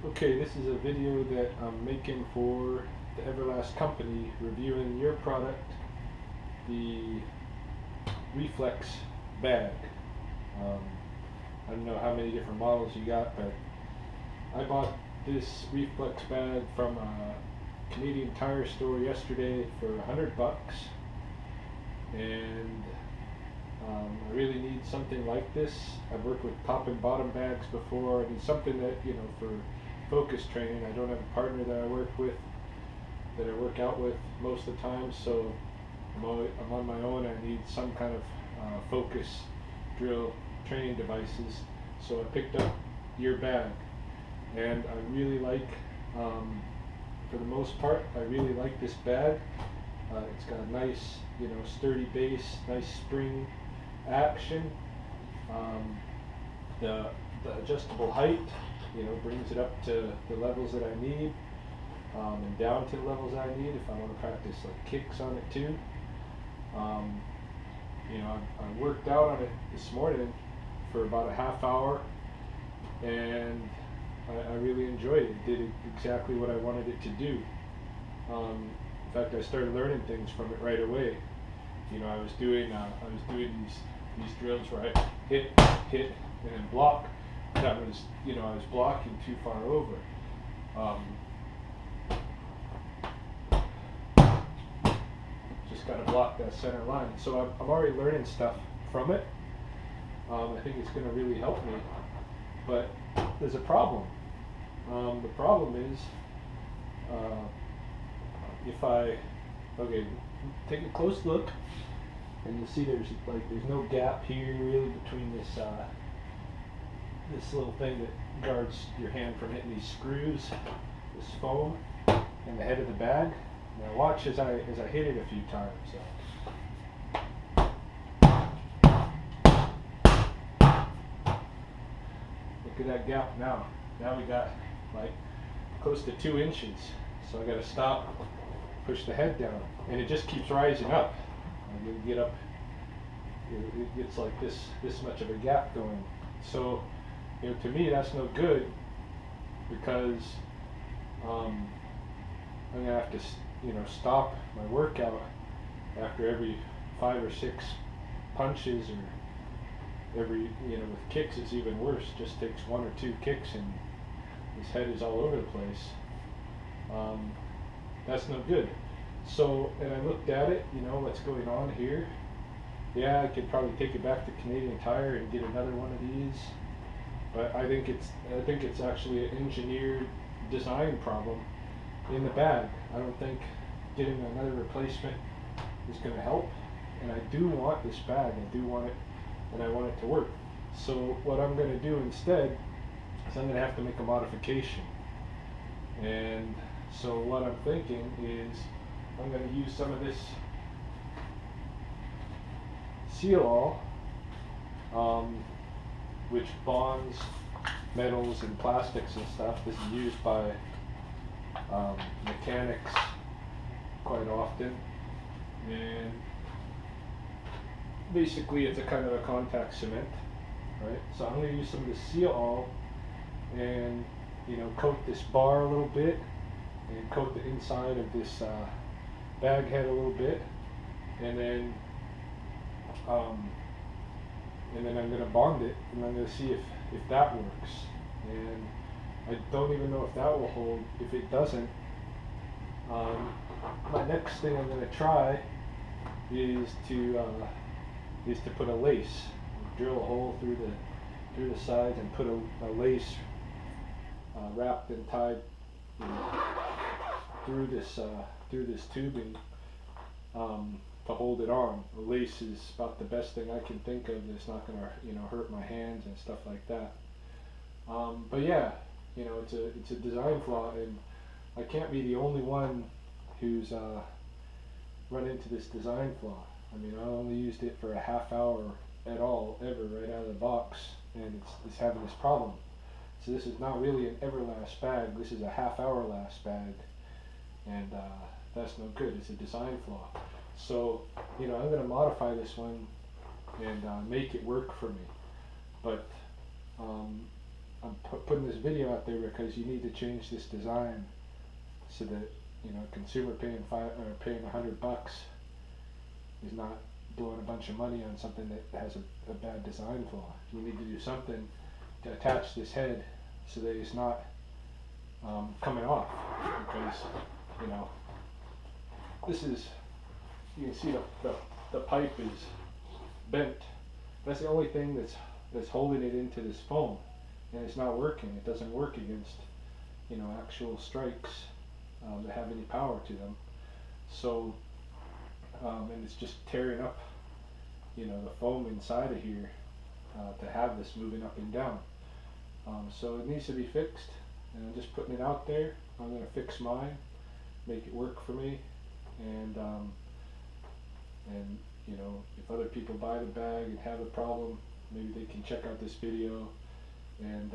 Okay, this is a video that I'm making for the Everlast company reviewing your product, the Reflex bag. Um, I don't know how many different models you got, but I bought this Reflex bag from a Canadian Tire store yesterday for $100, and I really need something like this. I've worked with top and bottom bags before. I need something that, for focus training. I don't have a partner that I work out with most of the time, so I'm on my own. I need some kind of focus drill training devices. So I picked up your bag, and I really like, for the most part, I really like this bag. It's got a nice, sturdy base, nice spring action. The adjustable height, brings it up to the levels that I need, and down to the levels I need if I want to practice like kicks on it too. I worked out on it this morning for about a half hour, and I really enjoyed it. It did exactly what I wanted it to do. In fact, I started learning things from it right away. I was doing these drills where I hit, and then block. That was, I was blocking too far over. Just got to block that center line. So I'm already learning stuff from it. I think it's going to really help me. But there's a problem. The problem is, take a close look, and you'll see there's no gap here really between this little thing that guards your hand from hitting these screws, this foam, and the head of the bag. Now watch as I hit it a few times. Look at that gap now. Now we got like close to 2 inches. So I got to stop, push the head down, and it just keeps rising up. And you get up, it gets like this much of a gap going. So, to me that's no good, because I'm gonna have to, stop my workout after every 5 or 6 punches, or every, with kicks it's even worse. Just takes 1 or 2 kicks and his head is all over the place. That's no good. So, and I looked at it, what's going on here. Yeah, I could probably take it back to Canadian Tire and get another one of these, but I think it's actually an engineered design problem in the bag. I don't think getting another replacement is going to help, and I do want this bag. I do want it, and I want it to work. So what I'm going to do instead is I'm going to have to make a modification. And so what I'm thinking is I'm going to use some of this seal all, which bonds metals and plastics and stuff. This is used by mechanics quite often, and basically it's a kind of a contact cement, right? So I'm going to use some of the seal all and coat this bar a little bit, and coat the inside of this bag head a little bit, and then I'm going to bond it, and I'm going to see if that works. And I don't even know if that will hold. If it doesn't, my next thing I'm going to try is to put a lace, drill a hole through the sides and put a lace wrapped and tied through this tubing, to hold it on. The lace is about the best thing I can think of that's not going to hurt my hands and stuff like that. But yeah, it's a design flaw, and I can't be the only one who's run into this design flaw. I mean, I only used it for a half hour at all, ever, right out of the box, and it's having this problem. So this is not really an Everlast bag. This is a half-hour last bag, and that's no good. It's a design flaw. So, I'm going to modify this one and make it work for me. But I'm putting this video out there because you need to change this design so that, you know, a consumer paying $100 is not blowing a bunch of money on something that has a bad design flaw. You need to do something to attach this head so that it's not coming off, because, you know, this is, you can see the pipe is bent. That's the only thing that's holding it into this foam, and it's not working. It doesn't work against, you know, actual strikes that have any power to them. So and it's just tearing up, you know, the foam inside of here to have this moving up and down. So it needs to be fixed, and I'm just putting it out there. I'm going to fix mine, make it work for me, and you know, if other people buy the bag and have a problem, maybe they can check out this video and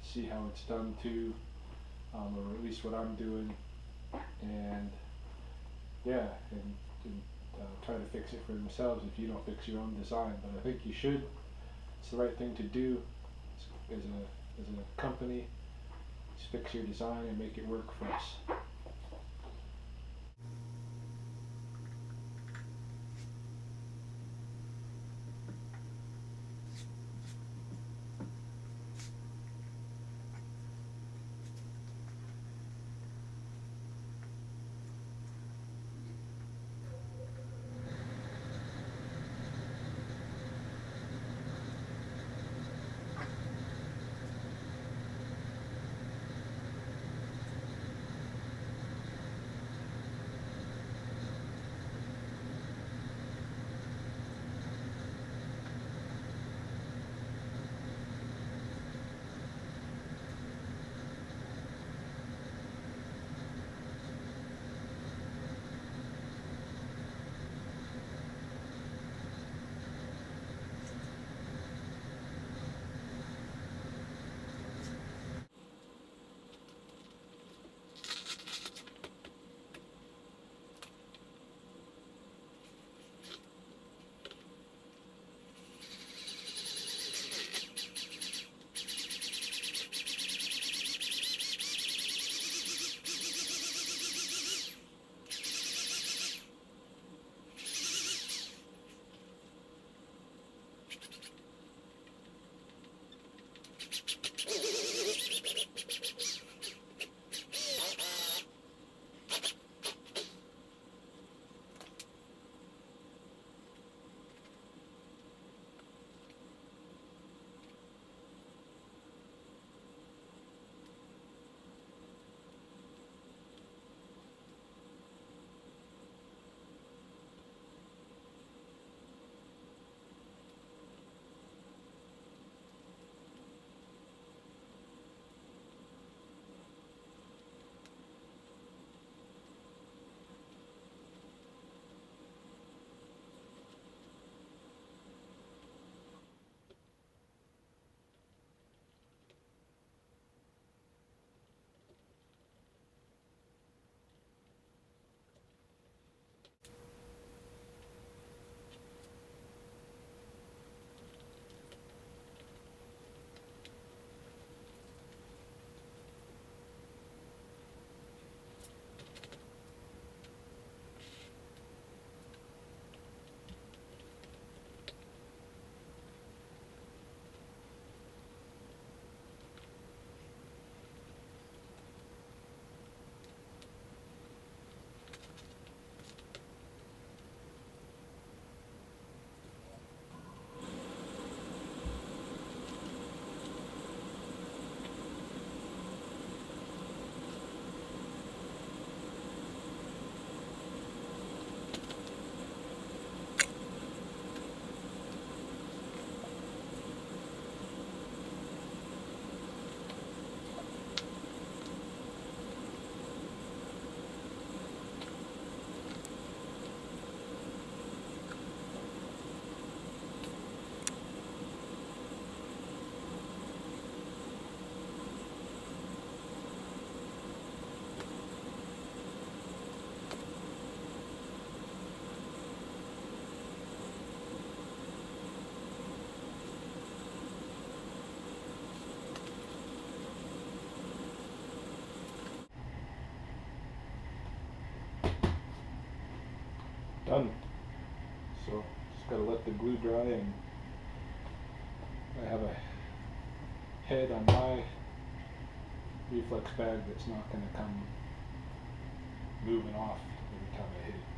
see how it's done too, or at least what I'm doing, and yeah, and try to fix it for themselves if you don't fix your own design. But I think you should. It's the right thing to do as a company. Just fix your design and make it work for us. done. So just gotta let the glue dry, and I have a head on my reflex bag that's not gonna come moving off every time I hit it.